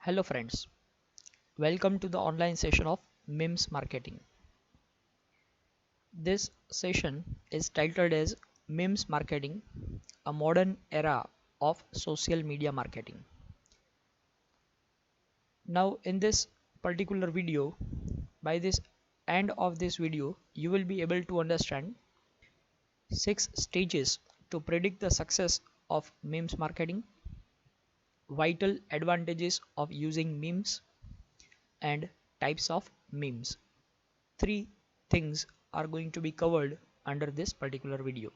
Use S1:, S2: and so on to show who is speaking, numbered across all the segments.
S1: Hello friends, welcome to the online session of memes marketing. This session is titled as Memes Marketing, a modern era of social media marketing. Now in this particular video, by this end of this video, you will be able to understand 6 stages to predict the success of memes marketing, vital advantages of using memes, and types of memes. Three things are going to be covered under this particular video.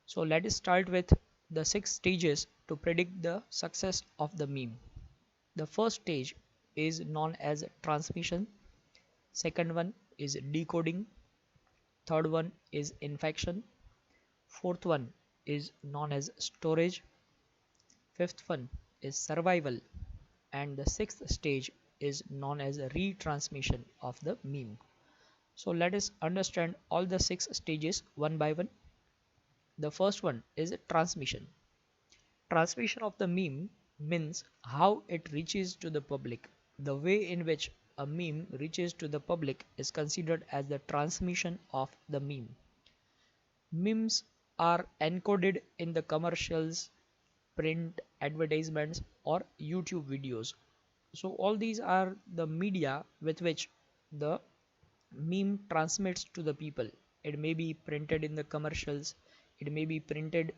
S1: So let us start with the 6 stages to predict the success of the meme. The first stage is known as transmission, second one is decoding, third one is infection, fourth one is known as storage, fifth one is survival, and the sixth stage is known as retransmission of the meme. So let us understand all the 6 stages one by one. The first one is transmission. Transmission of the meme means how it reaches to the public. The way in which a meme reaches to the public is considered as the transmission of the meme. Memes are encoded in the commercials, print, advertisements, or YouTube videos. So all these are the media with which the meme transmits to the people. It may be printed in the commercials, it may be printed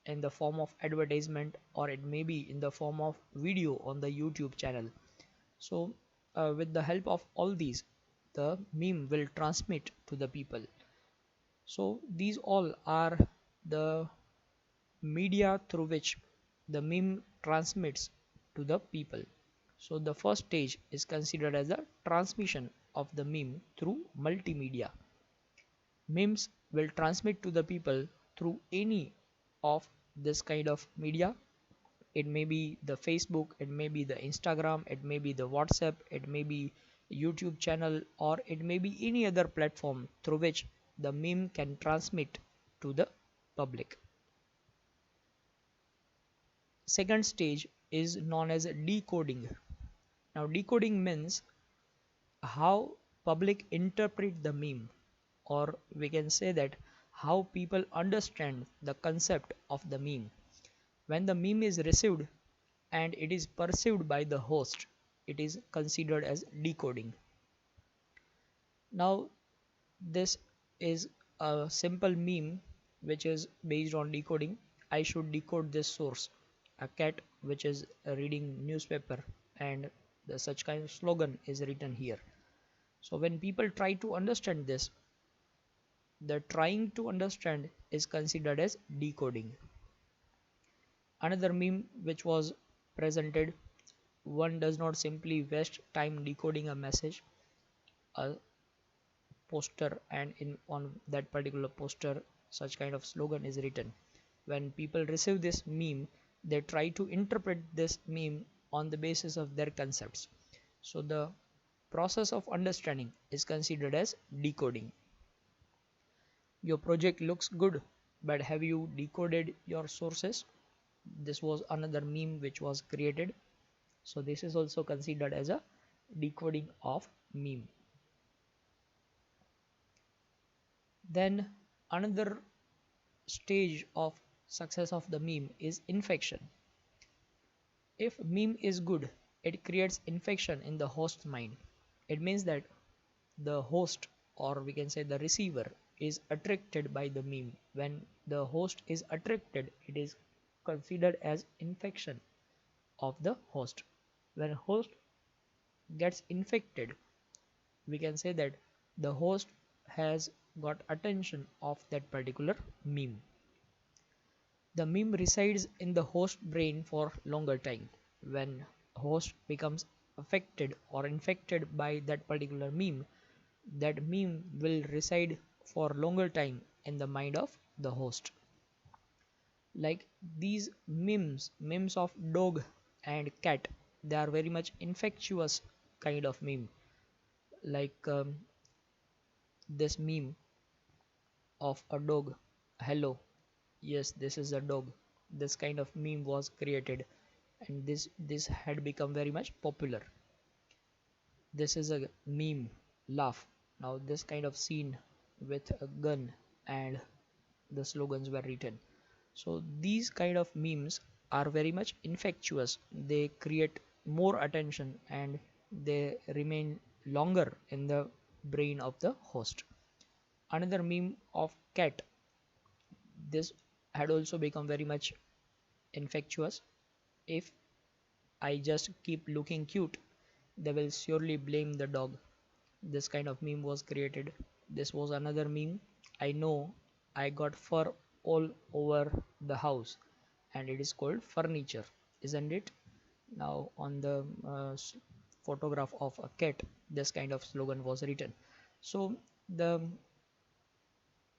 S1: in the form of advertisement, or it may be in the form of video on the YouTube channel. So with the help of all these, the meme will transmit to the people. So these all are the media through which the meme transmits to the people. So the first stage is considered as the transmission of the meme through multimedia. Memes will transmit to the people through any of this kind of media. It may be the Facebook, it may be the Instagram, it may be the WhatsApp, it may be YouTube channel, or it may be any other platform through which the meme can transmit to the public. Second stage is known as decoding. Now decoding means how public interpret the meme, or we can say that how people understand the concept of the meme. When the meme is received and it is perceived by the host, it is considered as decoding. Now this is a simple meme which is based on decoding. I should decode this source, a cat which is reading newspaper, and the such kind of slogan is written here. So when people try to understand this, the trying to understand is considered as decoding. Another meme which was presented: one does not simply waste time decoding a message, a poster, and in on that particular poster such kind of slogan is written. When people receive this meme, they try to interpret this meme on the basis of their concepts. So the process of understanding is considered as decoding. Your project looks good, but have you decoded your sources? This was another meme which was created. So this is also considered as a decoding of meme. Then another stage of success of the meme is infection. If meme is good, it creates infection in the host's mind. It means that the host, or we can say the receiver, is attracted by the meme. When the host is attracted, it is considered as infection of the host. When host gets infected, we can say that the host has got attention of that particular meme. The meme resides in the host brain for longer time. When host becomes affected or infected by that particular meme, that meme will reside for longer time in the mind of the host. Like these memes of dog and cat, they are very much infectious kind of meme. Like this meme of a dog, hello, yes, this is a dog. This kind of meme was created, and this had become very much popular. This is a meme laugh. Now this kind of scene with a gun and the slogans were written. So these kind of memes are very much infectious. They create more attention and they remain longer in the brain of the host. Another meme of cat. This had also become very much infectious. If I just keep looking cute, they will surely blame the dog. This kind of meme was created. This was another meme. I know I got fur all over the house, and it is called furniture, isn't it? Now on the photograph of a cat, this kind of slogan was written. So the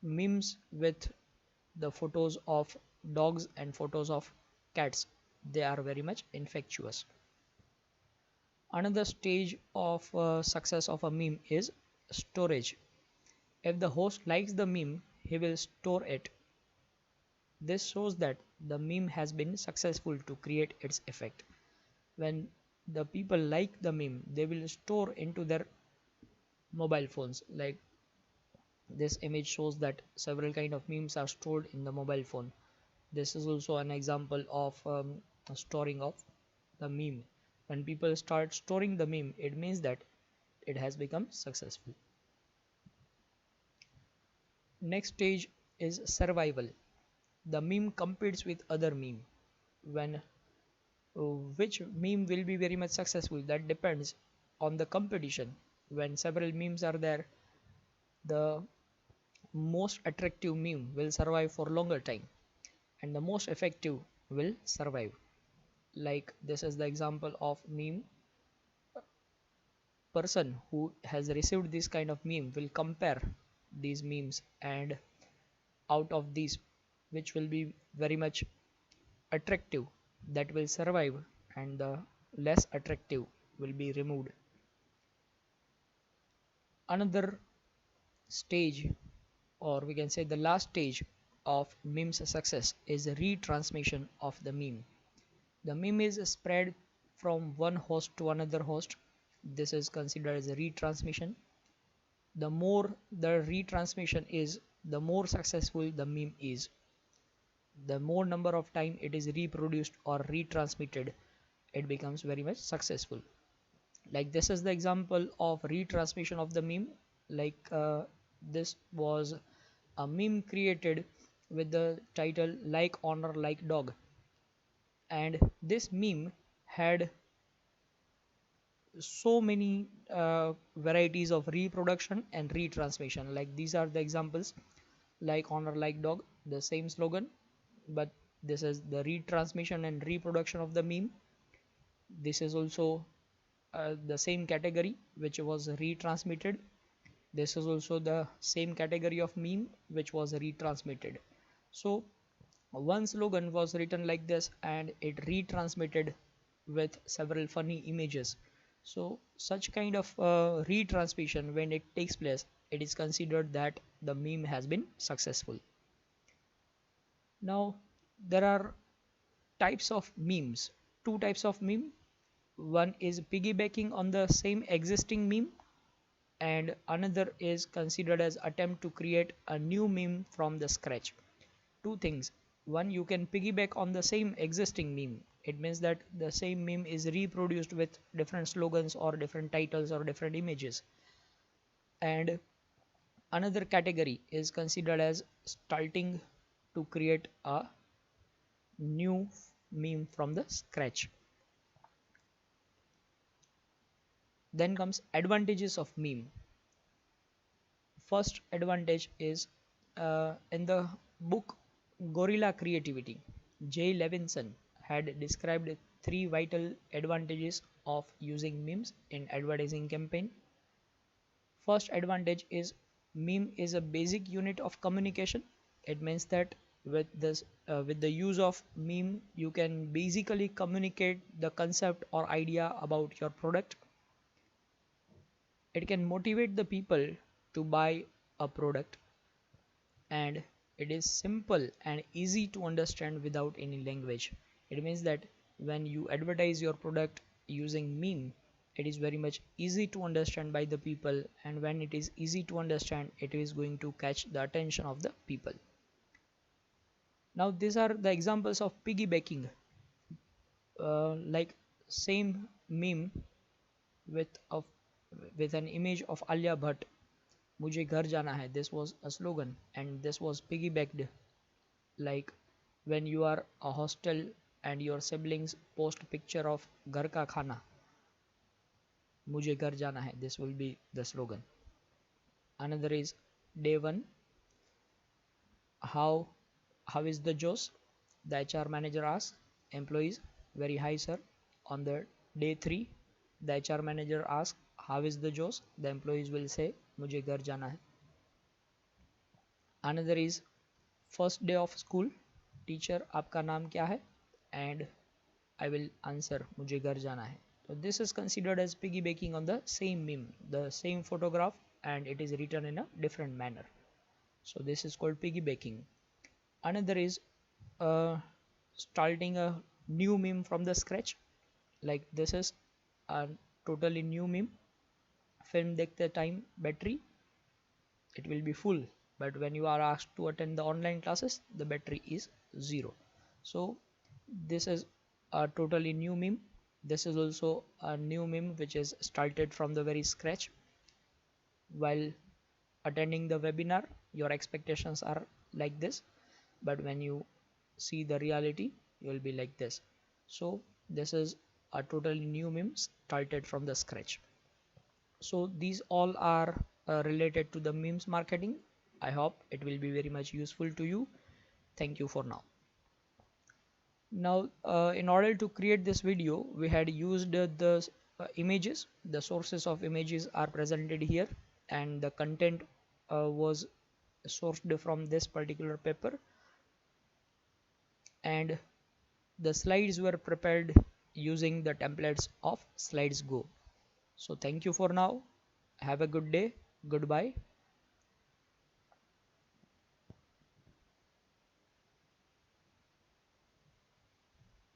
S1: memes with the photos of dogs and photos of cats, they are very much infectious. Another stage of success of a meme is storage. If the host likes the meme, he will store it. This shows that the meme has been successful to create its effect. When the people like the meme, they will store into their mobile phones. Like this image shows that several kind of memes are stored in the mobile phone. This is also an example of storing of the meme. When people start storing the meme, it means that it has become successful. Next stage is survival. The meme competes with other meme. When which meme will be very much successful, that depends on the competition. When several memes are there, the most attractive meme will survive for longer time and the most effective will survive. Like this is the example of meme. Person who has received this kind of meme will compare these memes, and out of these, which will be very much attractive, that will survive, and the less attractive will be removed. Another stage, or we can say the last stage of meme's success, is retransmission of the meme. The meme is spread from one host to another host. This is considered as a retransmission. The more the retransmission is, the more successful the meme is. The more number of time it is reproduced or retransmitted, it becomes very much successful. Like this is the example of retransmission of the meme. Like this was a meme created with the title like honor like dog, and this meme had so many varieties of reproduction and retransmission. Like these are the examples: like honor like dog, the same slogan, but this is the retransmission and reproduction of the meme. This is also the same category which was retransmitted. This is also the same category of meme which was retransmitted. So one slogan was written like this and it retransmitted with several funny images. So such kind of retransmission, when it takes place, it is considered that the meme has been successful. Now there are types of memes. Two types of meme. One is piggybacking on the same existing meme, and another is considered as attempt to create a new meme from the scratch. Two things: one, you can piggyback on the same existing meme. It means that the same meme is reproduced with different slogans or different titles or different images. And another category is considered as starting to create a new meme from the scratch. Then comes advantages of meme. First advantage is in the book Gorilla Creativity, Jay Levinson had described three vital advantages of using memes in advertising campaign. First advantage is meme is a basic unit of communication. It means that with the use of meme, you can basically communicate the concept or idea about your product. It can motivate the people to buy a product, and it is simple and easy to understand without any language. It means that when you advertise your product using meme, it is very much easy to understand by the people, and when it is easy to understand, it is going to catch the attention of the people. Now these are the examples of piggybacking. Like same meme with a with an image of Alia Bhatt, "Mujhe ghar jana hai." This was a slogan, and this was piggybacked. Like when you are a hostel and your siblings post picture of ghar ka khana, "Mujhe ghar jana hai." This will be the slogan. Another is day one. How is the Joes? The HR manager asks employees. Very high, sir. On the day three, the HR manager asks, how is the Joes? The employees will say, "Mujhe ghar jana hai." Another is first day of school. Teacher, आपका नाम क्या है? And I will answer, "Mujhe ghar jana hai." So this is considered as piggybacking on the same meme, the same photograph, and it is written in a different manner. So this is called piggybacking. Another is uh, starting a new meme from the scratch. Like this is a totally new meme. Film dekhte time battery, it will be full, but when you are asked to attend the online classes, the battery is 0. So this is a totally new meme. This is also a new meme which is started from the very scratch. While attending the webinar, your expectations are like this, but when you see the reality, you will be like this. So this is a totally new meme started from the scratch. So these all are related to the memes marketing. I hope it will be very much useful to you. Thank you for now. Now in order to create this video, we had used the images. The sources of images are presented here, and the content was sourced from this particular paper, and the slides were prepared using the templates of Slides Go. So thank you for now. Have a good day. Goodbye.